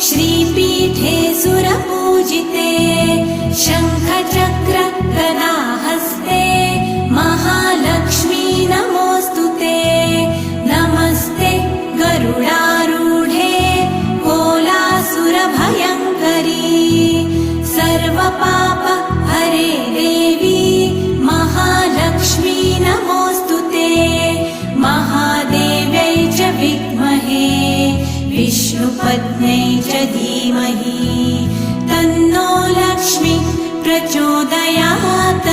श्रीपीठे सुरपूजिते शङ्खचक्र गदाहस्ते महालक्ष्मी नमोऽस्तुते नमस्ते गरुडारूढे कोलासुरभयङ्करी सर्वपाप हरे देवी महालक्ष्मी नमोऽस्तुते महादेव्यै च विद्महे विष्णुपत्न्यै च धीमहि तन्नो लक्ष्मी प्रचोदयात्।